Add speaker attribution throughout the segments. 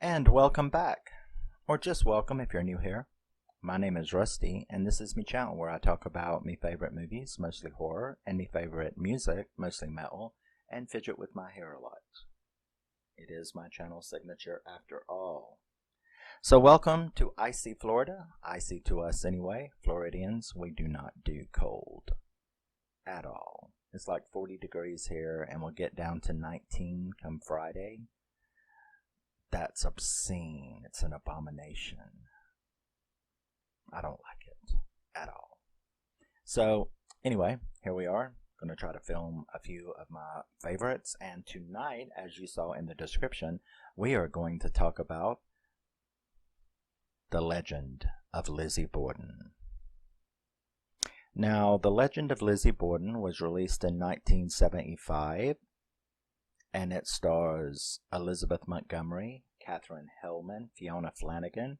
Speaker 1: And welcome back, or just welcome if you're new here. My name is Rusty, and this is me channel where I talk about me favorite movies, mostly horror, and me favorite music, mostly metal, and fidget with my hair a lot. It is my channel signature after all. So welcome to icy Florida. Icy to us anyway. Floridians, we do not do cold at all. It's like 40 degrees here, and we'll get down to 19 come Friday. That's obscene. It's an abomination. I don't like it at all. So, anyway, here we are. Going to try to film a few of my favorites. And tonight, as you saw in the description, we are going to talk about The Legend of Lizzie Borden. Now, The Legend of Lizzie Borden was released in 1975. And it stars Elizabeth Montgomery, Katherine Helmond, Flanagan.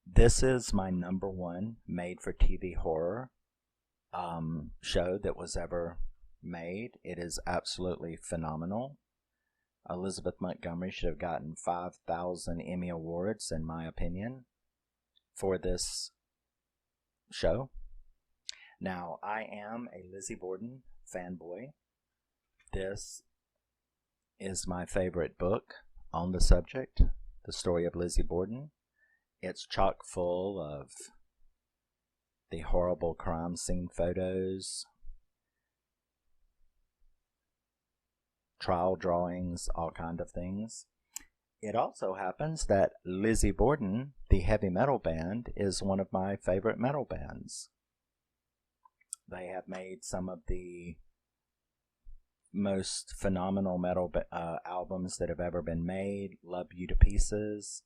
Speaker 1: This is my number one made-for-TV horror show that was ever made. It is absolutely phenomenal. Elizabeth Montgomery should have gotten 5,000 Emmy Awards, in my opinion, for this show. Now, I am a Lizzie Borden fanboy. This is my favorite book on the subject, the story of Lizzie Borden. It's chock full of the horrible crime scene photos, trial drawings, all kind of things. It also happens that Lizzie Borden, the heavy metal band, is one of my favorite metal bands. They have made some of the most phenomenal metal albums that have ever been made. Love You to Pieces,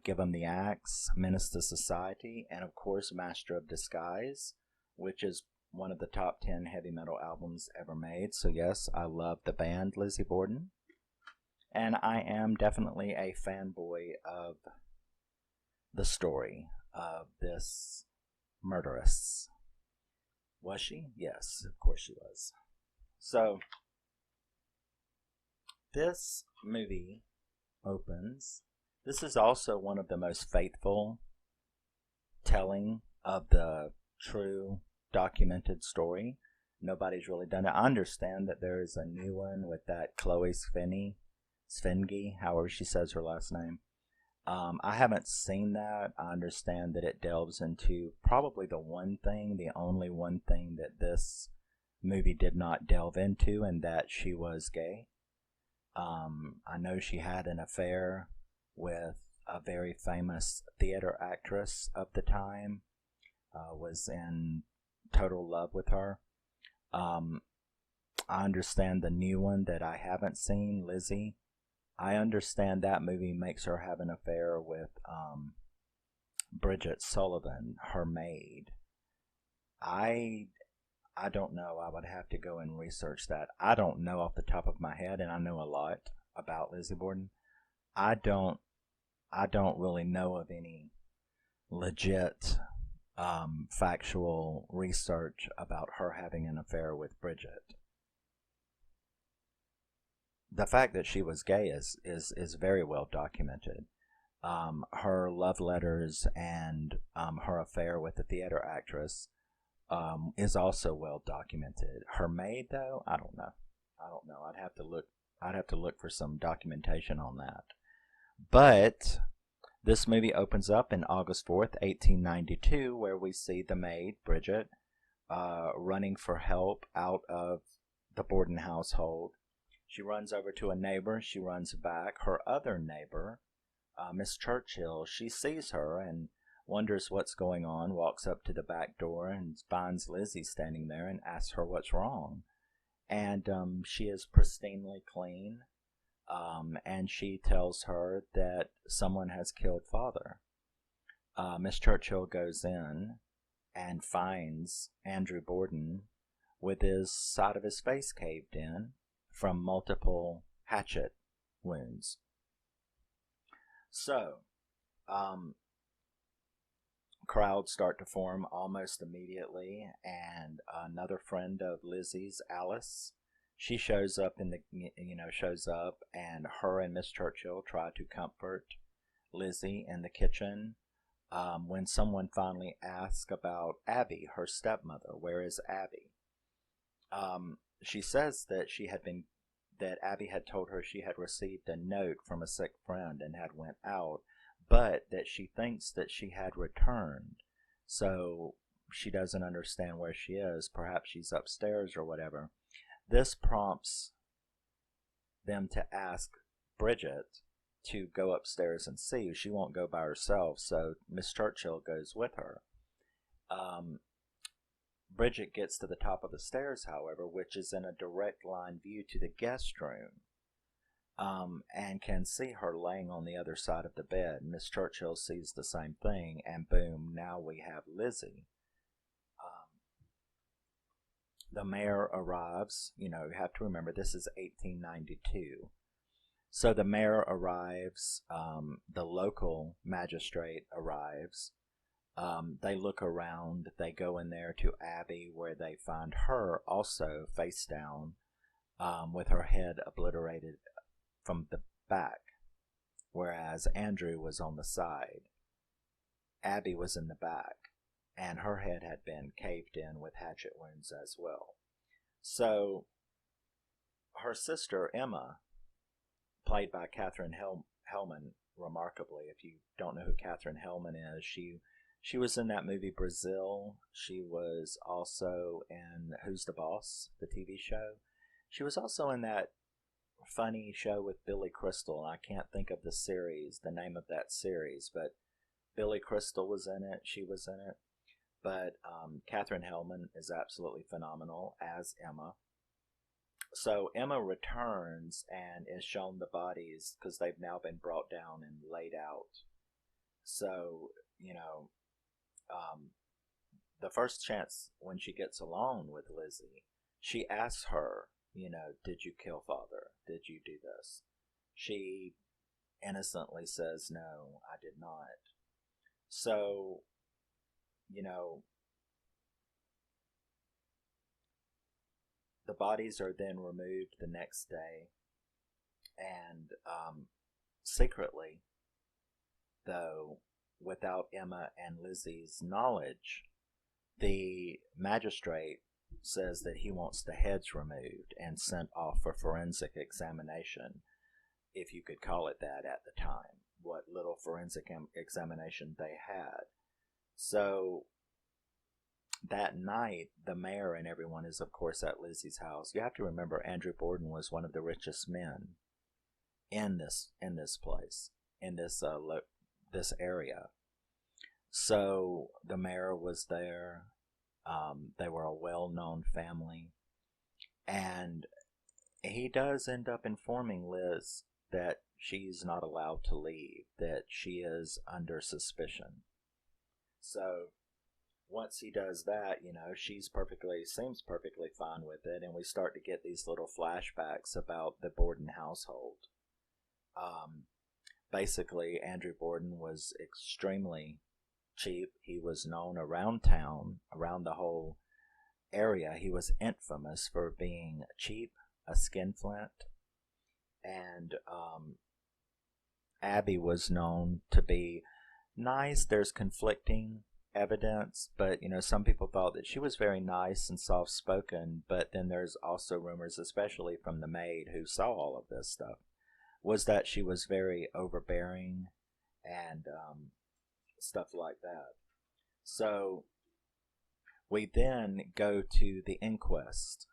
Speaker 1: Give 'Em the Axe, Menace to Society, and of course Master of Disguise, which is one of the top 10 heavy metal albums ever made. So yes, I love the band Lizzie Borden. And I am definitely a fanboy of the story of this murderess. Was she? Yes, of course she was. So, this movie opens. This is also one of the most faithful telling of the true documented story. Nobody's really done it. I understand that there is a new one with that Chloe Svengi, however she says her last name. I haven't seen that. I understand that it delves into probably the only one thing that this movie did not delve into, and that she was gay. I know she had an affair with a very famous theater actress of the time, was in total love with her. I understand the new one that I haven't seen, Lizzie. I understand that movie makes her have an affair with Bridget Sullivan, her maid. I don't know. I would have to go and research that. I don't know off the top of my head, and I know a lot about Lizzie Borden. I don't really know of any legit factual research about her having an affair with Bridget. The fact that she was gay is very well documented. Her love letters and her affair with the theater actress is also well documented. Her maid, though, I don't know. I'd have to look. I'd have to look for some documentation on that. But this movie opens up in August 4th, 1892, where we see the maid, Bridget, running for help out of the Borden household. She runs over to a neighbor. She runs back. Her other neighbor, Miss Churchill, she sees her and wonders what's going on, walks up to the back door and finds Lizzie standing there and asks her what's wrong. And she is pristinely clean, and she tells her that someone has killed father. Miss Churchill goes in and finds Andrew Borden with his side of his face caved in from multiple hatchet wounds. So, crowds start to form almost immediately, and another friend of Lizzie's, Alice, She shows up shows up, and her and Miss Churchill try to comfort Lizzie in the kitchen. When someone finally asks about Abby, her stepmother, where is Abby? She says that Abby had told her she had received a note from a sick friend and had went out, but that she thinks that she had returned. So she doesn't understand where she is. Perhaps she's upstairs or whatever. This prompts them to ask Bridget to go upstairs and see. She won't go by herself, so Miss Churchill goes with her. Bridget gets to the top of the stairs, however, which is in a direct line view to the guest room, and can see her laying on the other side of the bed. Miss Churchill sees the same thing, and boom, now we have Lizzie. The mayor arrives. You have to remember this is 1892. So the mayor arrives, the local magistrate arrives. They look around, they go in there to Abby, where they find her also face down, with her head obliterated from the back, whereas Andrew was on the side. Abby was in the back, and her head had been caved in with hatchet wounds as well. So her sister Emma, played by Katherine Helmond, remarkably. If you don't know who Katherine Helmond is, she was in that movie Brazil. She was also in Who's the Boss, the TV show. She was also in that funny show with Billy Crystal. I can't think of the name of that series, but Billy Crystal was in it. She was in it. But Katherine Helmond is absolutely phenomenal as Emma. So Emma returns and is shown the bodies because they've now been brought down and laid out. So, the first chance when she gets alone with Lizzie, she asks her, did you kill father? Did you do this? She innocently says, no, I did not. So, the bodies are then removed the next day, and secretly, though, without Emma and Lizzie's knowledge, the magistrate says that he wants the heads removed and sent off for forensic examination, if you could call it that at the time, what little forensic examination they had. So that night, the mayor and everyone is, of course, at Lizzie's house. You have to remember, Andrew Borden was one of the richest men in this place, in this area. So the mayor was there. They were a well-known family, and he does end up informing Liz that she's not allowed to leave, that she is under suspicion. So once he does that, she seems perfectly fine with it, and we start to get these little flashbacks about the Borden household. Basically, Andrew Borden was extremely cheap. He was known around town, around the whole area. He was infamous for being cheap, a skinflint, and Abby was known to be nice. There's conflicting evidence, but some people thought that she was very nice and soft-spoken, but then there's also rumors, especially from the maid who saw all of this stuff, was that she was very overbearing and stuff like that. So we then go to the inquest,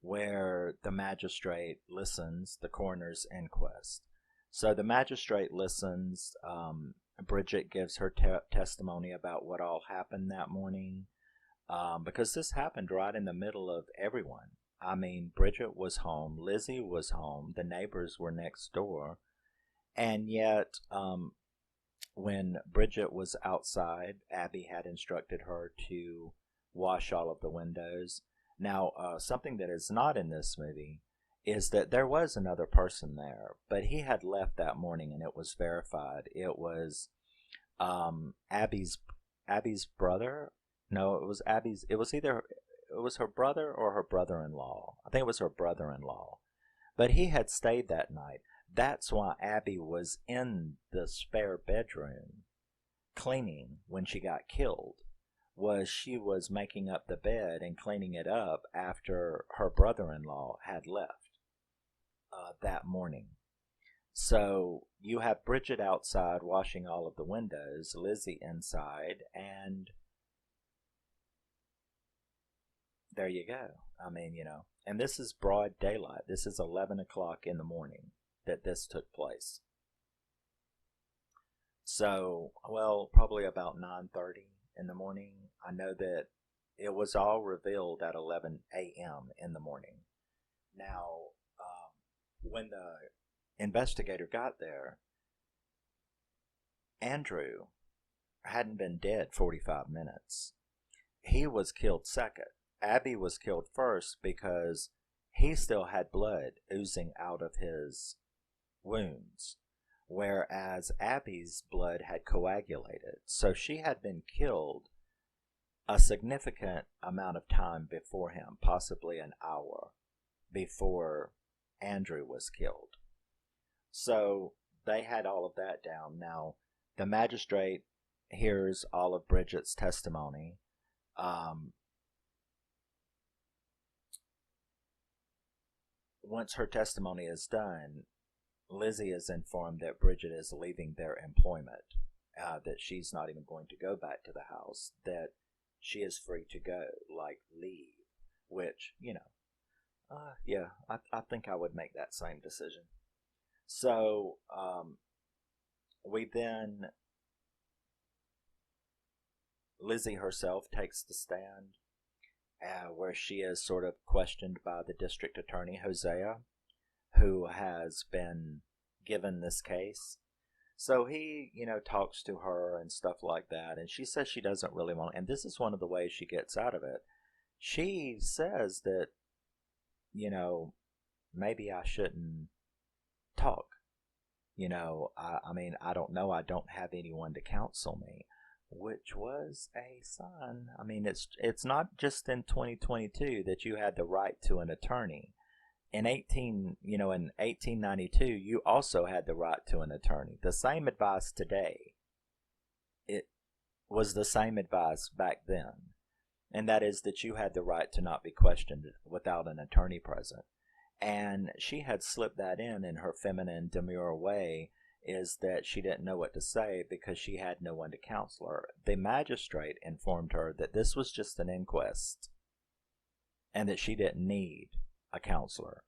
Speaker 1: where the magistrate listens, the coroner's inquest. So the magistrate listens. Bridget gives her testimony about what all happened that morning, because this happened right in the middle of everyone. I mean, Bridget was home, Lizzie was home, the neighbors were next door, and yet when Bridget was outside, Abby had instructed her to wash all of the windows. Now, something that is not in this movie is that there was another person there, but he had left that morning, and it was verified. It was Abby's brother. No, it was Abby's. It was either was her brother or her brother-in-law. I think it was her brother-in-law. But he had stayed that night. That's why Abby was in the spare bedroom cleaning when she got killed. Was she was making up the bed and cleaning it up after her brother-in-law had left that morning. So you have Bridget outside washing all of the windows, Lizzie inside, and there you go. I mean, and this is broad daylight. This is 11 o'clock in the morning that this took place. So, well, probably about 9:30 in the morning. I know that it was all revealed at 11 a.m. in the morning. Now, when the investigator got there, Andrew hadn't been dead 45 minutes. He was killed second. Abby was killed first because he still had blood oozing out of his wounds, whereas Abby's blood had coagulated. So she had been killed a significant amount of time before him, possibly an hour before Andrew was killed. So they had all of that down. Now, the magistrate hears all of Bridget's testimony. Once her testimony is done, Lizzie is informed that Bridget is leaving their employment, that she's not even going to go back to the house, that she is free to go, like leave, which, yeah, I think I would make that same decision. So, Lizzie herself takes the stand, where she is sort of questioned by the district attorney, Hosea, who has been given this case. So he, talks to her and stuff like that, and she says she doesn't really want, and this is one of the ways she gets out of it. She says that, maybe I shouldn't talk. I mean, I don't know. I don't have anyone to counsel me, which was a sign. I mean, it's not just in 2022 that you had the right to an attorney. In 1892, you also had the right to an attorney. The same advice today, it was the same advice back then, and that is that you had the right to not be questioned without an attorney present. And she had slipped that in her feminine, demure way, is that she didn't know what to say because she had no one to counsel her. The magistrate informed her that this was just an inquest and that she didn't need a counselor.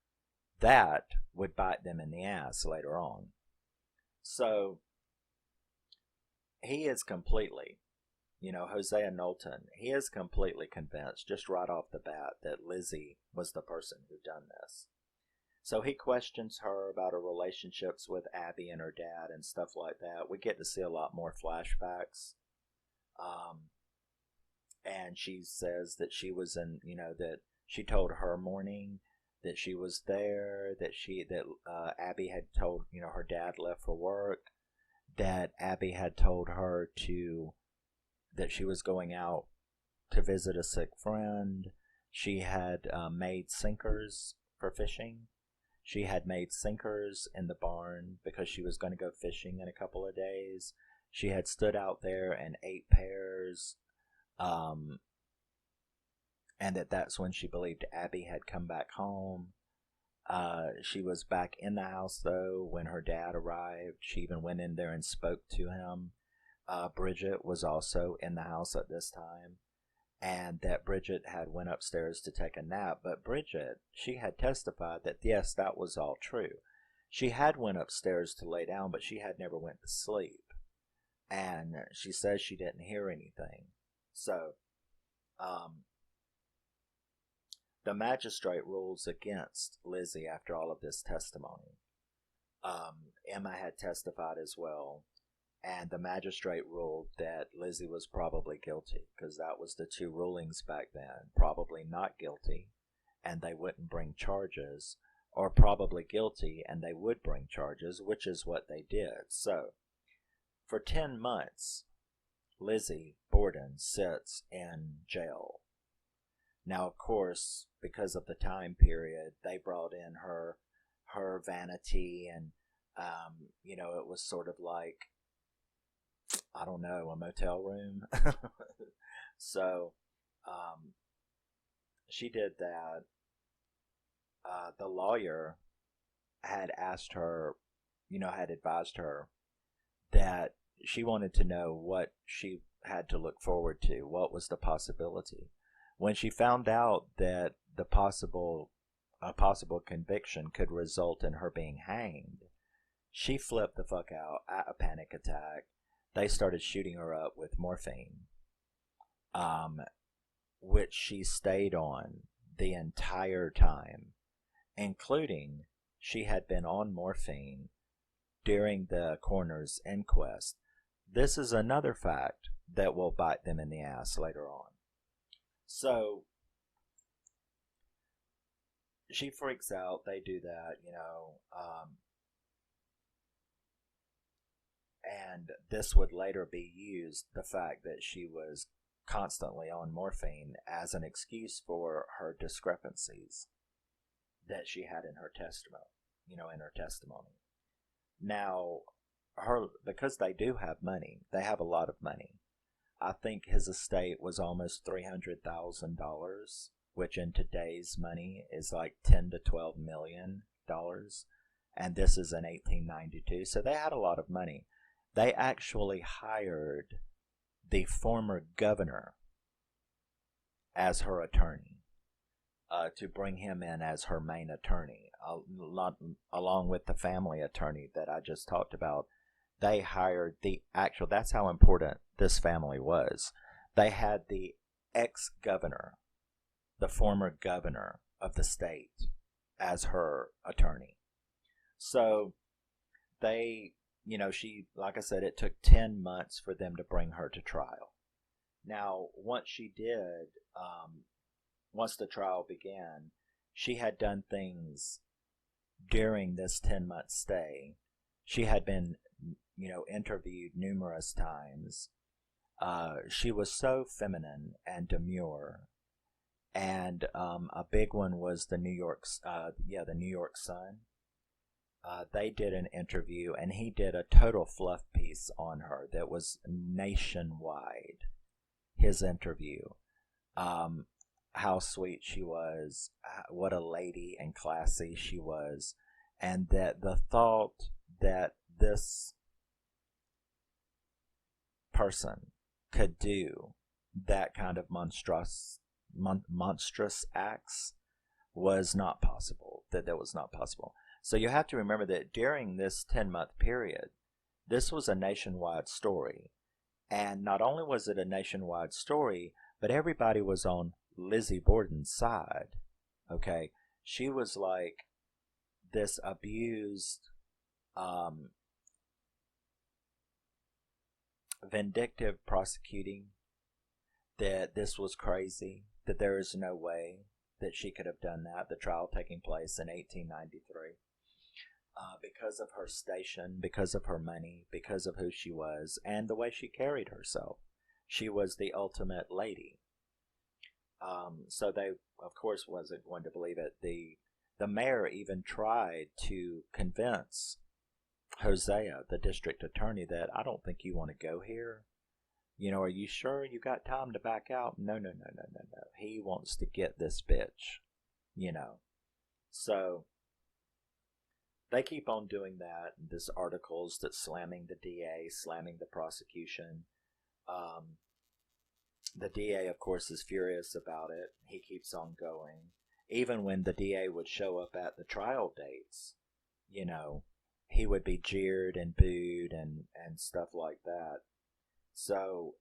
Speaker 1: That would bite them in the ass later on. So he is completely, Hosea Knowlton, he is completely convinced just right off the bat that Lizzie was the person who done this. So he questions her about her relationships with Abby and her dad and stuff like that. We get to see a lot more flashbacks. And she says that she was in, that she told her morning that she was there, that Abby had told, her dad left for work, that Abby had told her that she was going out to visit a sick friend. She had made sinkers for fishing. She had made sinkers in the barn because she was going to go fishing in a couple of days. She had stood out there and ate pears, and that's when she believed Abby had come back home. She was back in the house, though, when her dad arrived. She even went in there and spoke to him. Bridget was also in the house at this time, and that Bridget had went upstairs to take a nap. But Bridget, she had testified that yes, that was all true. She had went upstairs to lay down, but she had never went to sleep, and she says she didn't hear anything. So the magistrate rules against Lizzie after all of this testimony. Emma had testified as well, and the magistrate ruled that Lizzie was probably guilty, because that was the two rulings back then. Probably not guilty, and they wouldn't bring charges, or probably guilty, and they would bring charges, which is what they did. So, for 10 months, Lizzie Borden sits in jail. Now, of course, because of the time period, they brought in her vanity, and it was sort of like, I don't know, a motel room. So she did that. The lawyer had asked her, had advised her that she wanted to know what she had to look forward to, what was the possibility. When she found out that a possible conviction could result in her being hanged, she flipped the fuck out at a panic attack. They started shooting her up with morphine, um, which she stayed on the entire time, including she had been on morphine during the coroner's inquest. This is another fact that will bite them in the ass later on. So she freaks out. They do that, and this would later be used, the fact that she was constantly on morphine, as an excuse for her discrepancies that she had in her testimony. Now, because they do have money, they have a lot of money. I think his estate was almost $300,000, which in today's money is like 10 to 12 million dollars, and this is in 1892. So they had a lot of money. They actually hired the former governor as her attorney, to bring him in as her main attorney, along with the family attorney that I just talked about. They hired that's how important this family was. They had the ex-governor, the former governor of the state, as her attorney. So they, like I said, it took 10 months for them to bring her to trial. Now, once the trial began, she had done things during this 10-month stay. She had been, interviewed numerous times. She was so feminine and demure. And a big one was the New York Sun. They did an interview, and he did a total fluff piece on her that was nationwide. His interview, how sweet she was, what a lady and classy she was, and that the thought that this person could do that kind of monstrous acts was not possible. That was not possible. So you have to remember that during this 10-month period, this was a nationwide story. And not only was it a nationwide story, but everybody was on Lizzie Borden's side. Okay? She was like this abused, vindictive prosecuting, that this was crazy, that there is no way that she could have done that. The trial taking place in 1893. Because of her station, because of her money, because of who she was, and the way she carried herself. She was the ultimate lady. So they, of course, wasn't going to believe it. The mayor even tried to convince Hosea, the district attorney, that I don't think you want to go here. Are you sure you got time to back out? No. He wants to get this bitch. So they keep on doing that. There's articles that slamming the DA, slamming the prosecution. The DA, of course, is furious about it. He keeps on going. Even when the DA would show up at the trial dates, he would be jeered and booed and stuff like that. So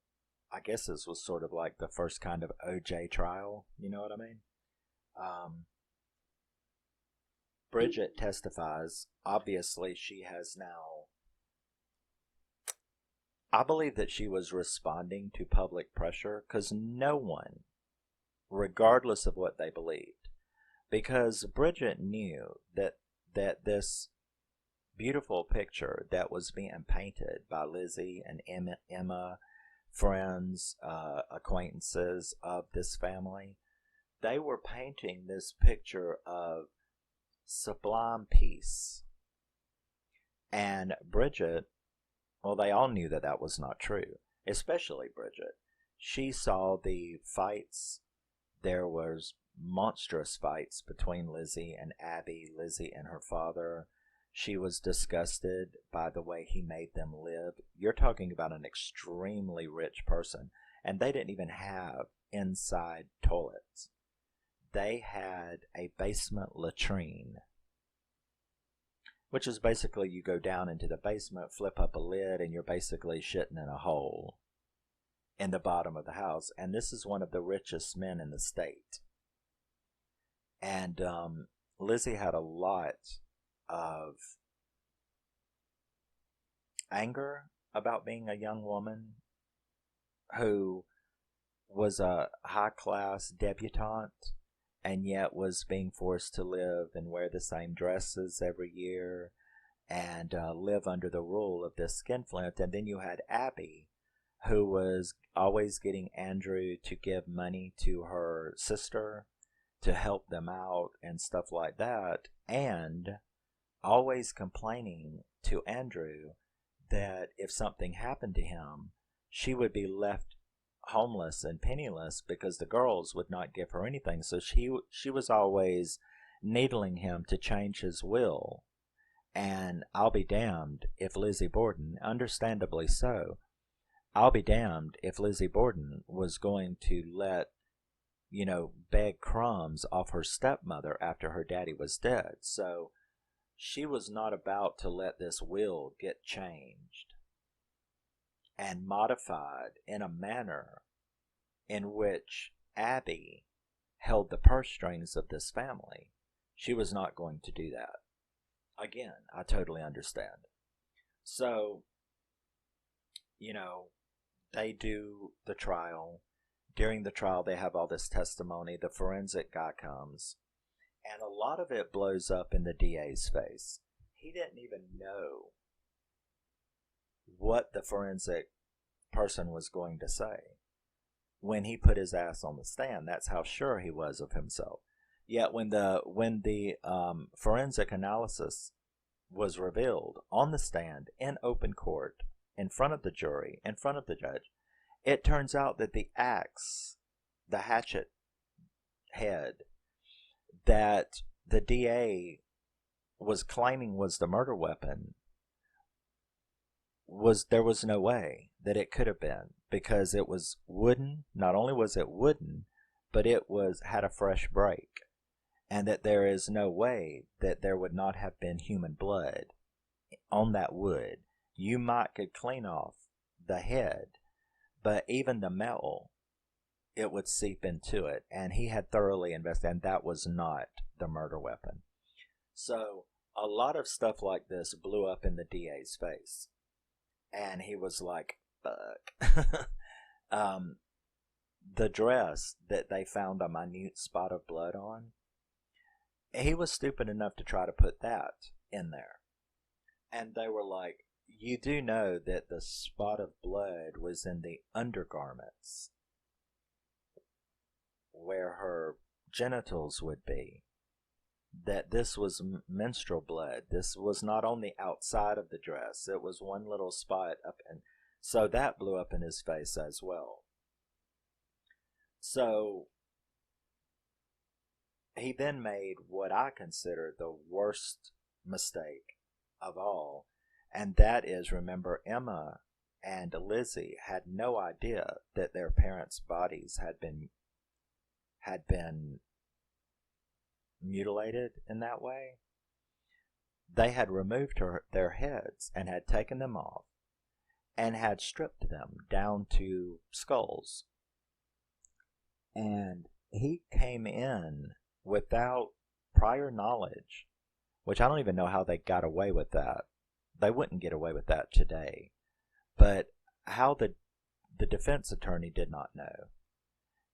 Speaker 1: I guess this was sort of like the first kind of OJ trial. You know what I mean? Bridget testifies. Obviously, she has now... I believe that she was responding to public pressure, because no one, regardless of what they believed, because Bridget knew that this beautiful picture that was being painted by Lizzie and Emma, friends, acquaintances of this family, they were painting this picture of sublime peace. And Bridget, well, they all knew that that was not true, especially Bridget. She saw the fights. There was monstrous fights between Lizzie and Abby, Lizzie and her father. She was disgusted by the way he made them live. You're talking about an extremely rich person, and they didn't even have inside toilets. They had a basement latrine, which is basically you go down into the basement, flip up a lid, and you're basically shitting in a hole in the bottom of the house. And this is one of the richest men in the state. And Lizzie had a lot of anger about being a young woman who was a high-class debutante and yet was being forced to live and wear the same dresses every year and live under the rule of this skinflint. And then you had Abby, who was always getting Andrew to give money to her sister to help them out and stuff like that, and always complaining to Andrew that if something happened to him, she would be left homeless and penniless because the girls would not give her anything. So she was always needling him to change his will. And I'll be damned if Lizzie Borden, understandably so, I'll be damned if Lizzie Borden was going to let, beg crumbs off her stepmother after her daddy was dead. So she was not about to let this will get changed and modified in a manner in which Abby held the purse strings of this family. She was not going to do that. Again, I totally understand. So, they do the trial. During the trial, they have all this testimony. The forensic guy comes, and a lot of it blows up in the DA's face. He didn't even know what the forensic person was going to say when he put his ass on the stand. That's how sure he was of himself. Yet when the forensic analysis was revealed on the stand in open court, in front of the jury, in front of the judge, it turns out that the axe, the hatchet head that the DA was claiming was the murder weapon, there was no way that it could have been, because it was wooden. Not only was it wooden, but it had a fresh break, and that there is no way that there would not have been human blood on that wood. You could clean off the head, but even the metal, it would seep into it. And he had thoroughly investigated, and that was not the murder weapon. So a lot of stuff like this blew up in the DA's face. And he was like, fuck. The dress that they found a minute spot of blood on, he was stupid enough to try to put that in there. And they were like, you do know that the spot of blood was in the undergarments where her genitals would be. That this was menstrual blood. This was not on the outside of the dress. It was one little spot up, and so that blew up in his face as well. So he then made what I consider the worst mistake of all, and that is, remember, Emma and Lizzie had no idea that their parents' bodies had been mutilated in that way. They had removed their heads and had taken them off and had stripped them down to skulls. And he came in without prior knowledge, which I don't even know how they got away with that. They wouldn't get away with that today. But how the defense attorney did not know.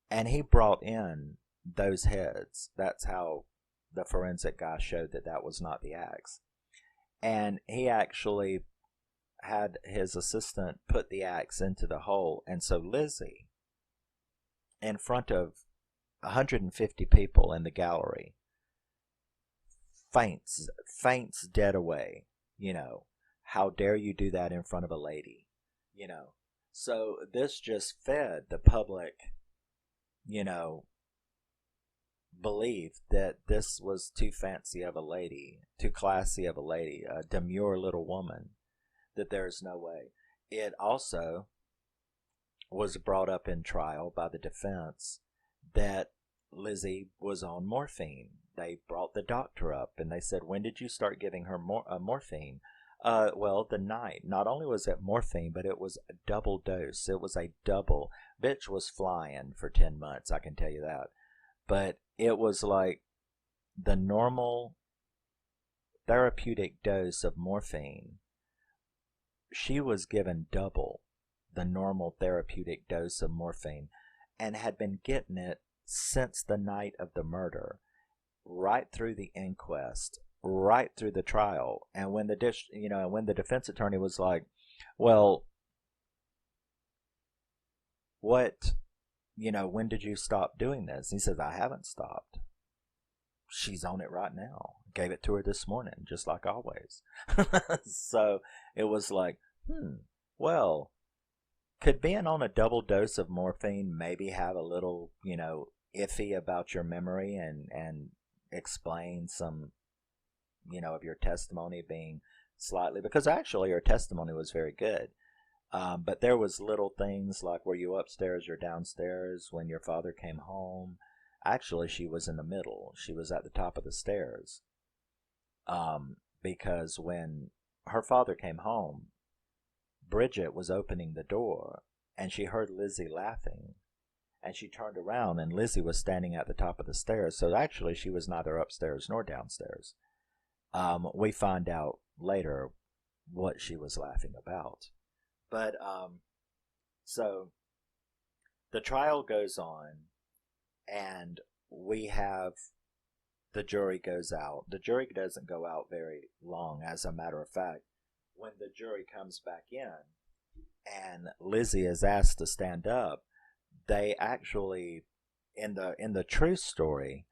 Speaker 1: And he brought in those heads. That's how the forensic guy showed that that was not the axe. And he actually had his assistant put the axe into the hole. And so Lizzie, in front of 150 people in the gallery. Faints dead away. You know, how dare you do that in front of a lady? You know, so this just fed the public, you know, belief that this was too fancy of a lady, too classy of a lady, a demure little woman, that there's no way. It also was brought up in trial by the defense that Lizzie was on morphine. They brought the doctor up and they said, "When did you start giving her morphine?" Well, the night. Not only was it morphine, but it was a double dose. It was a double. Bitch was flying for 10 months, I can tell you that. But it was like the normal therapeutic dose of morphine. She was given double the normal therapeutic dose of morphine and had been getting it since the night of the murder, right through the inquest, right through the trial. And when when the defense attorney was like, "Well, what, when did you stop doing this?" He says, "I haven't stopped. She's on it right now. Gave it to her this morning, just like always." So it was like, well, could being on a double dose of morphine maybe have a little, iffy about your memory and explain some, of your testimony being slightly, because actually her testimony was very good. But there was little things like, were you upstairs or downstairs when your father came home? Actually, she was in the middle. She was at the top of the stairs. Because when her father came home, Bridget was opening the door and she heard Lizzie laughing. And she turned around and Lizzie was standing at the top of the stairs. So actually, she was neither upstairs nor downstairs. We find out later what she was laughing about. But so the trial goes on, and we have the jury goes out. The jury doesn't go out very long, as a matter of fact. When the jury comes back in and Lizzie is asked to stand up, they actually, in the true story,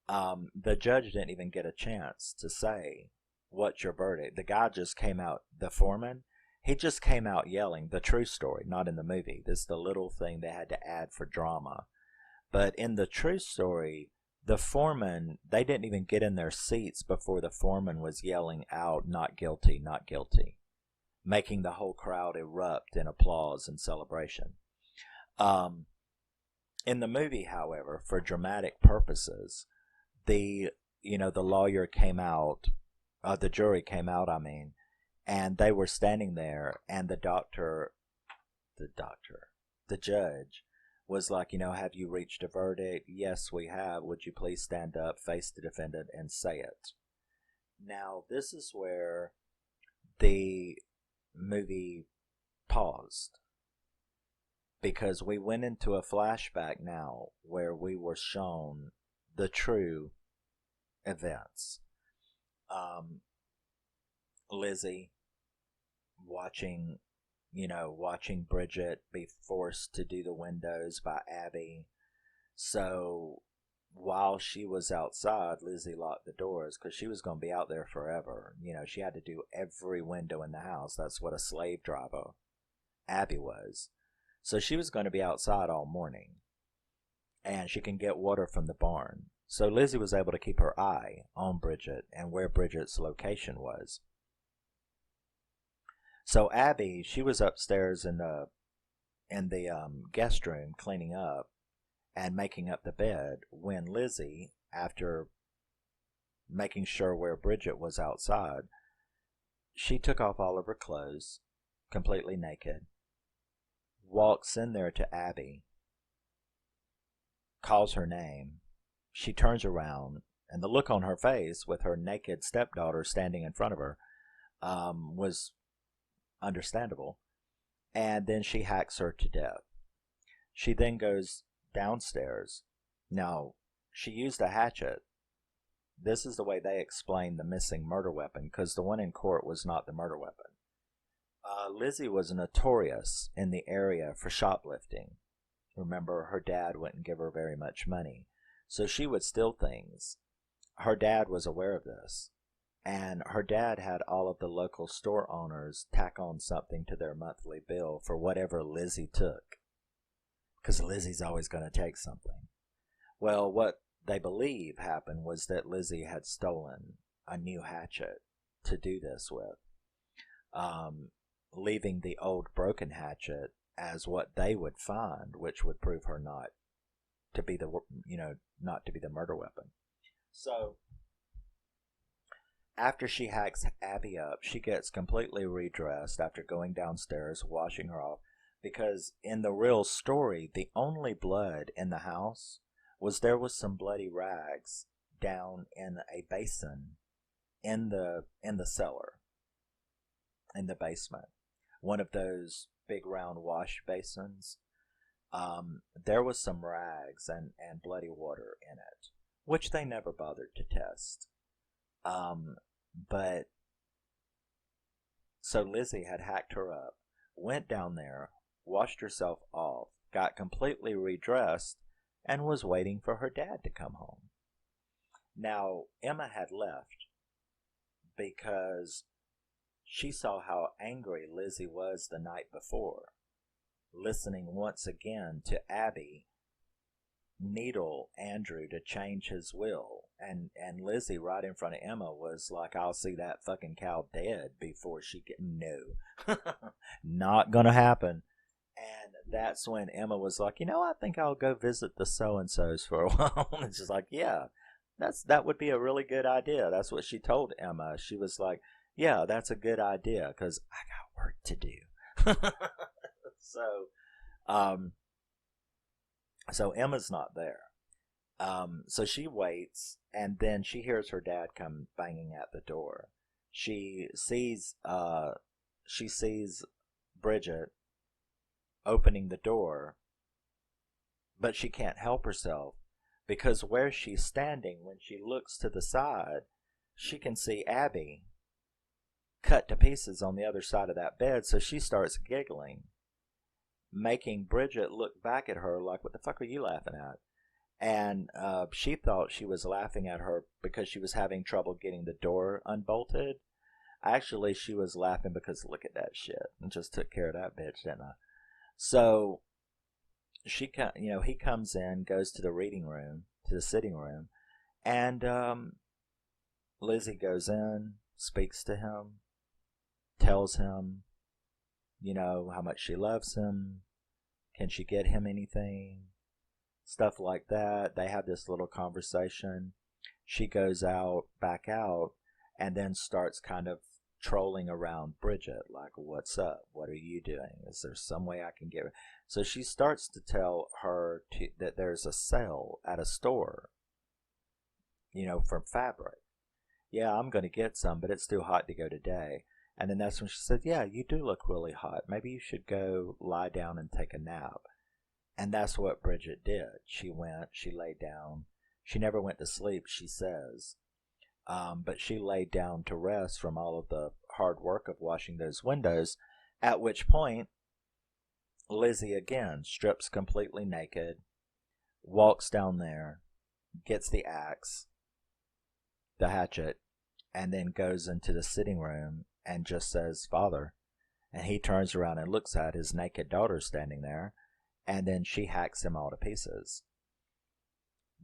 Speaker 1: the judge didn't even get a chance to say, "What's your verdict?" The guy just came out, the foreman, he just came out yelling, the true story, not in the movie. This is the little thing they had to add for drama. But in the true story, the foreman, they didn't even get in their seats before the foreman was yelling out, "Not guilty, not guilty," making the whole crowd erupt in applause and celebration. In the movie, however, for dramatic purposes, the lawyer came out, the jury came out, and they were standing there, and the judge was like, "Have you reached a verdict?" "Yes, we have. Would you please stand up, face the defendant, and say it?" Now, this is where the movie paused, because we went into a flashback now where we were shown the true events. Lizzie watching Bridget be forced to do the windows by Abby. So while she was outside, Lizzie locked the doors because she was going to be out there forever. She had to do every window in the house. That's what a slave driver Abby was. So she was going to be outside all morning, and she can get water from the barn. So Lizzie was able to keep her eye on Bridget and where Bridget's location was. So Abby, she was upstairs in the guest room cleaning up and making up the bed when Lizzie, after making sure where Bridget was outside, she took off all of her clothes, completely naked, walks in there to Abby, calls her name. She turns around, and the look on her face with her naked stepdaughter standing in front of her was understandable. And then she hacks her to death. She then goes downstairs. Now, she used a hatchet. This is the way they explain the missing murder weapon, because the one in court was not the murder weapon. Lizzie was notorious in the area for shoplifting. Remember, her dad wouldn't give her very much money, so she would steal things. Her dad was aware of this, and her dad had all of the local store owners tack on something to their monthly bill for whatever Lizzie took, because Lizzie's always going to take something. Well, what they believe happened was that Lizzie had stolen a new hatchet to do this with, leaving the old broken hatchet as what they would find, which would prove her not to be the not to be the murder weapon. So after she hacks Abby up, she gets completely redressed after going downstairs, washing her off, because in the real story, the only blood in the house there was some bloody rags down in a basin in the cellar, in the basement, one of those big round wash basins. There was some rags and bloody water in it, which they never bothered to test. But so Lizzie had hacked her up, went down there, washed herself off, got completely redressed, and was waiting for her dad to come home. Now, Emma had left because she saw how angry Lizzie was the night before, listening once again to Abby needle Andrew to change his will. And Lizzie right in front of Emma was like, I'll see that fucking cow dead before she get... No. Not gonna happen. And that's when Emma was like, I think I'll go visit the so-and-sos for a while. And she's like, yeah, that would be a really good idea. That's what she told Emma. She was like, yeah, that's a good idea, because I got work to do. So Emma's not there. So she waits, and then she hears her dad come banging at the door. She sees Bridget opening the door, but she can't help herself, because where she's standing, when she looks to the side, she can see Abby cut to pieces on the other side of that bed. So she starts giggling, making Bridget look back at her like, what the fuck are you laughing at? And she thought she was laughing at her because she was having trouble getting the door unbolted. Actually, she was laughing because look at that shit, and just took care of that bitch, didn't I? So he comes in, goes to the reading room, to the sitting room, and Lizzie goes in, speaks to him, tells him, how much she loves him, can she get him anything, stuff like that. They have this little conversation. She goes back out, and then starts kind of trolling around Bridget, like, what's up? What are you doing? Is there some way I can get her? So she starts to tell her that there's a sale at a store, for fabric. Yeah, I'm going to get some, but it's too hot to go today. And then that's when she said, yeah, you do look really hot. Maybe you should go lie down and take a nap. And that's what Bridget did. She went, she lay down. She never went to sleep, she says. But she laid down to rest from all of the hard work of washing those windows, at which point Lizzie again strips completely naked, walks down there, gets the axe, the hatchet, and then goes into the sitting room and just says, Father. And he turns around and looks at his naked daughter standing there, and then she hacks him all to pieces.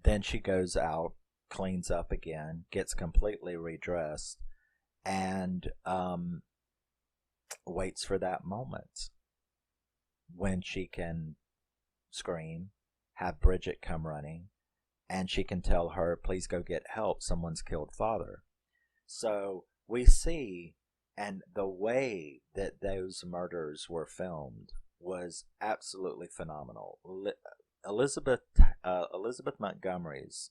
Speaker 1: Then she goes out, cleans up again, gets completely redressed, and waits for that moment when she can scream, have Bridget come running, and she can tell her, please go get help, someone's killed Father. So we see, and the way that those murders were filmed was absolutely phenomenal. Elizabeth Montgomery's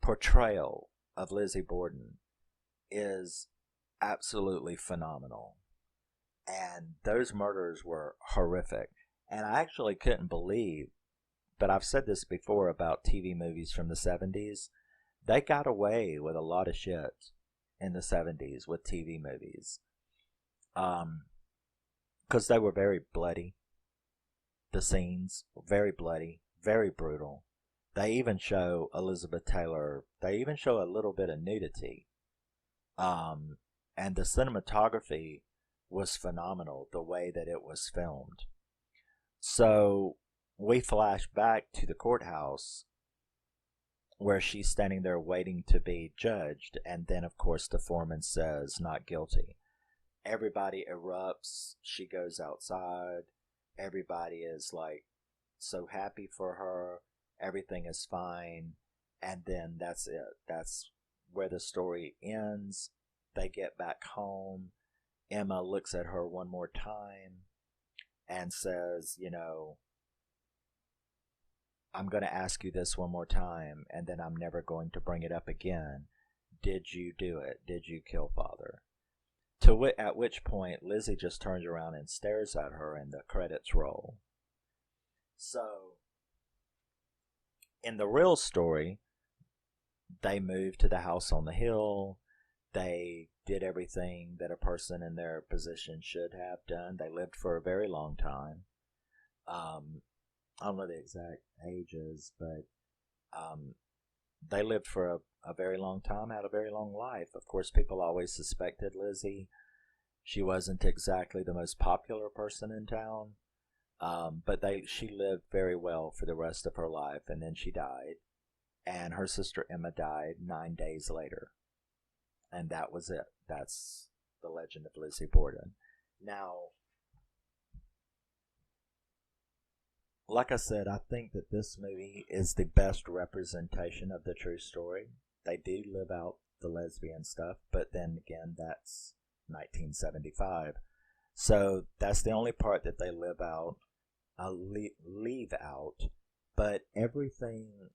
Speaker 1: portrayal of Lizzie Borden is absolutely phenomenal. And those murders were horrific. And I actually couldn't believe, but I've said this before about TV movies from the 70s, they got away with a lot of shit in the 70s with TV movies. Because they were very bloody. The scenes very bloody, very brutal. They even show Elizabeth Taylor. They even show a little bit of nudity. And the cinematography was phenomenal. The way that it was filmed. So we flash back to the courthouse where she's standing there waiting to be judged, and then of course the foreman says not guilty. Everybody erupts. She goes outside. Everybody is like so happy for her. Everything is fine. And then that's it. That's where the story ends. They get back home. Emma looks at her one more time and says, I'm going to ask you this one more time, and then I'm never going to bring it up again. Did you do it? Did you kill father? At which point, Lizzie just turns around and stares at her, and the credits roll. So, in the real story, they moved to the house on the hill. They did everything that a person in their position should have done. They lived for a very long time. I don't know the exact ages, but they lived for a very long time, had a very long life. Of course, people always suspected Lizzie. She wasn't exactly the most popular person in town, but she lived very well for the rest of her life, and then she died. And her sister Emma died 9 days later. And that was it. That's the legend of Lizzie Borden. Now, like I said, I think that this movie is the best representation of the true story. They do live out the lesbian stuff, but then again, that's 1975. So that's the only part that they leave out. But everything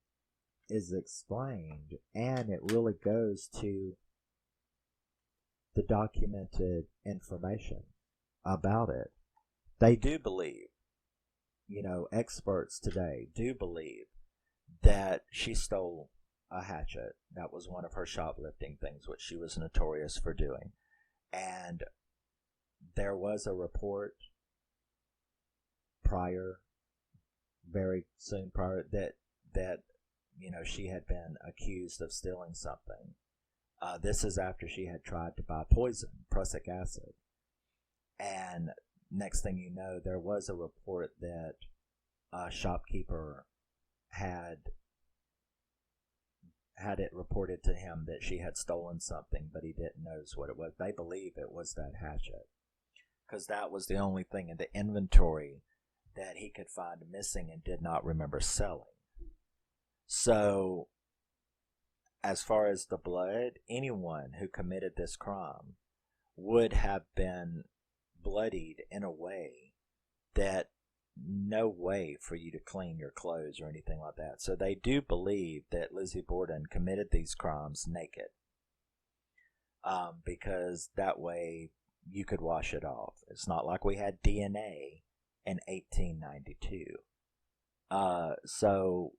Speaker 1: is explained, and it really goes to the documented information about it. They do believe, experts today do believe that she stole a hatchet. That was one of her shoplifting things, which she was notorious for doing. And there was a report very soon prior, that she had been accused of stealing something. This is after she had tried to buy poison, prussic acid. And next thing you know, there was a report that a shopkeeper had it reported to him that she had stolen something, but he didn't know what it was. They believe it was that hatchet, because that was the only thing in the inventory that he could find missing and did not remember selling. So, as far as the blood, anyone who committed this crime would have been bloodied in a way that no way for you to clean your clothes or anything like that. So they do believe that Lizzie Borden committed these crimes naked, because that way you could wash it off. It's not like we had DNA in 1892. So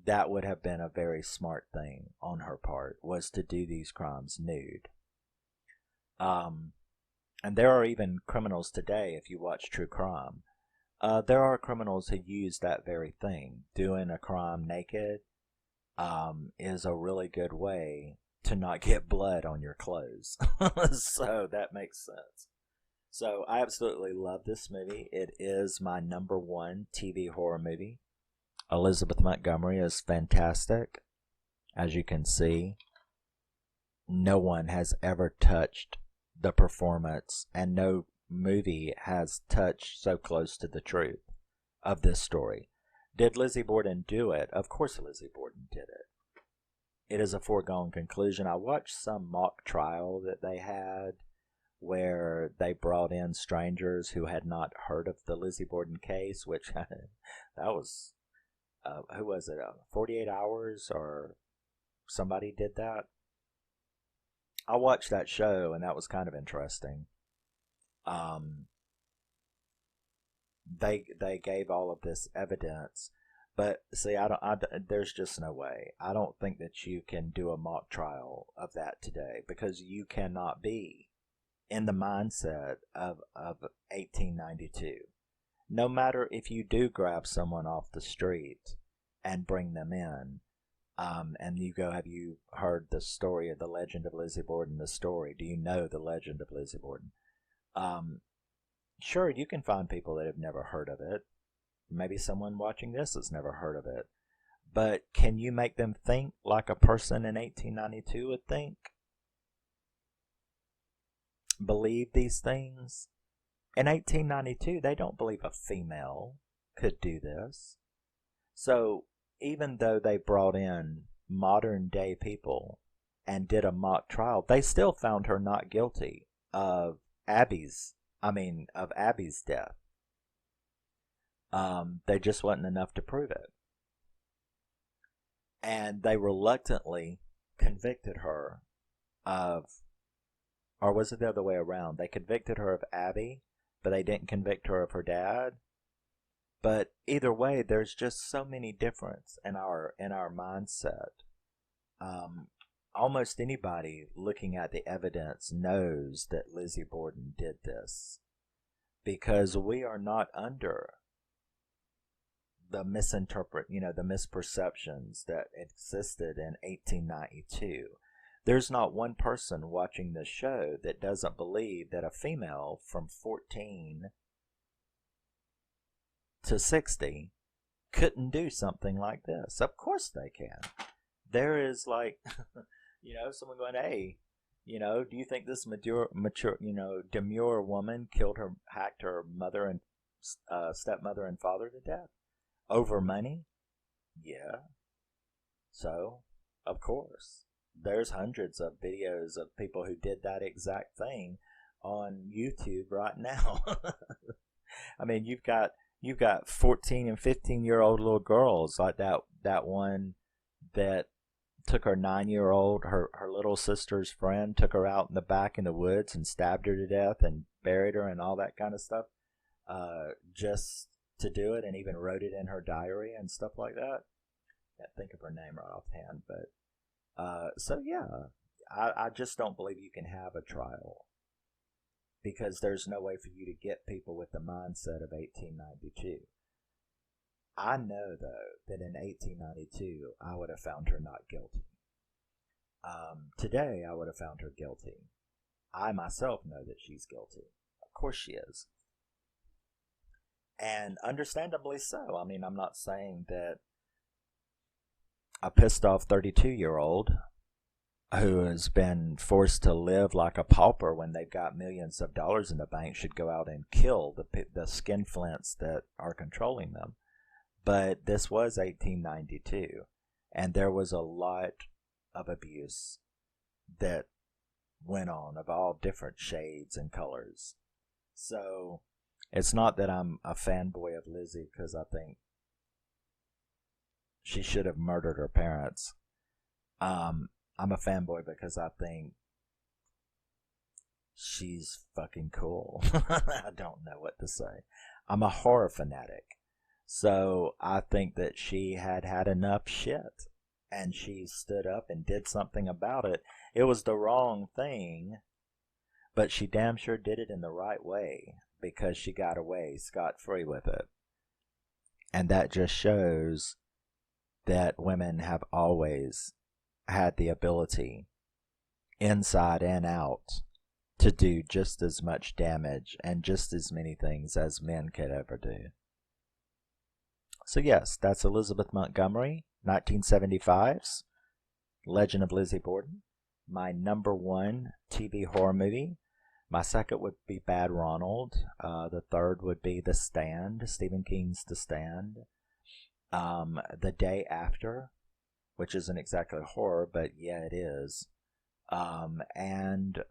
Speaker 1: that would have been a very smart thing on her part, was to do these crimes nude. And there are even criminals today, if you watch true crime, there are criminals who use that very thing. Doing a crime naked is a really good way to not get blood on your clothes. So that makes sense. So I absolutely love this movie. It is my number one TV horror movie. Elizabeth Montgomery is fantastic. As you can see, no one has ever touched the performance, and no movie has touched so close to the truth of this story. Did Lizzie Borden do it? Of course Lizzie Borden did it. It is a foregone conclusion. I watched some mock trial that they had where they brought in strangers who had not heard of the Lizzie Borden case, which that was, who was it, 48 Hours or somebody did that? I watched that show, and that was kind of interesting. They gave all of this evidence, but see, there's just no way. I don't think that you can do a mock trial of that today, because you cannot be in the mindset of 1892. no matter if you do grab someone off the street and bring them in, and you go, have you heard the story of the legend of Lizzie Borden? The story. Do you know the legend of Lizzie Borden? Sure, you can find people that have never heard of it. Maybe someone watching this has never heard of it. But can you make them think like a person in 1892 would think? Believe these things? In 1892, they don't believe a female could do this. So even though they brought in modern day people and did a mock trial, they still found her not guilty of Abby's death. There just wasn't enough to prove it. And they reluctantly convicted her of, or was it the other way around? They convicted her of Abby, but they didn't convict her of her dad. But either way, there's just so many differences in our mindset. Almost anybody looking at the evidence knows that Lizzie Borden did this, because we are not under the the misperceptions that existed in 1892. There's not one person watching this show that doesn't believe that a female from 14 to 60 couldn't do something like this. Of course they can. There is someone going, hey, do you think this demure woman hacked her mother and stepmother and father to death over money? Yeah. So, of course, there's hundreds of videos of people who did that exact thing on YouTube right now. I mean, you've got 14 and 15-year-old little girls like that one that took her 9-year-old, her little sister's friend, took her out in the back in the woods and stabbed her to death and buried her and all that kind of stuff, just to do it, and even wrote it in her diary and stuff like that. Can't think of her name right offhand, but so yeah, I just don't believe you can have a trial, because there's no way for you to get people with the mindset of 1892. I know, though, that in 1892, I would have found her not guilty. Today, I would have found her guilty. I myself know that she's guilty. Of course she is. And understandably so. I mean, I'm not saying that a pissed off 32-year-old who has been forced to live like a pauper when they've got millions of dollars in the bank should go out and kill the skinflints that are controlling them. But this was 1892, and there was a lot of abuse that went on of all different shades and colors. So it's not that I'm a fanboy of Lizzie because I think she should have murdered her parents. I'm a fanboy because I think she's fucking cool. I don't know what to say. I'm a horror fanatic. So I think that she had enough shit, and she stood up and did something about it. It was the wrong thing, but she damn sure did it in the right way, because she got away scot-free with it. And that just shows that women have always had the ability, inside and out, to do just as much damage and just as many things as men could ever do. So yes, that's Elizabeth Montgomery, 1975's Legend of Lizzie Borden. My number one TV horror movie. My second would be Bad Ronald. The third would be The Stand, Stephen King's The Stand. The Day After, which isn't exactly horror, but yeah, it is. And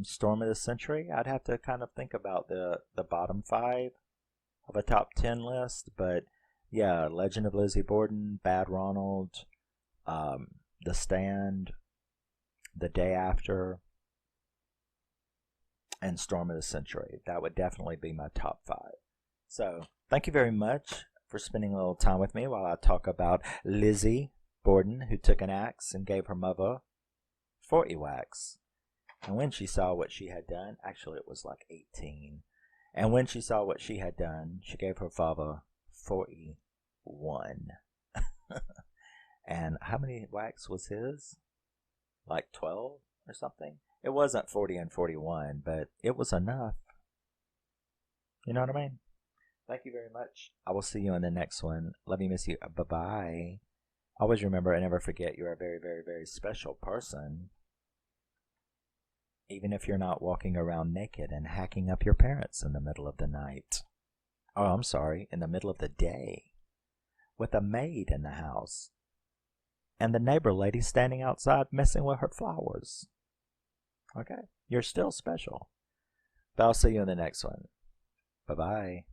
Speaker 1: Storm of the Century. I'd have to kind of think about the bottom 5 of a top 10 list, but yeah, Legend of Lizzie Borden, Bad Ronald, The Stand, The Day After, and Storm of the Century. That would definitely be my top 5. So, thank you very much for spending a little time with me while I talk about Lizzie Borden, who took an axe and gave her mother 40 whacks. And when she saw what she had done, actually it was like 18. And when she saw what she had done, she gave her father 41. And how many whacks was his? Like 12 or something? It wasn't 40 and 41, but it was enough. You know what I mean? Thank you very much. I will see you in the next one. Love you, miss you. Bye-bye. Always remember and never forget you're a very, very, very special person. Even if you're not walking around naked and hacking up your parents in the middle of the night. Oh, I'm sorry, in the middle of the day. With a maid in the house. And the neighbor lady standing outside messing with her flowers. Okay? You're still special. But I'll see you in the next one. Bye-bye.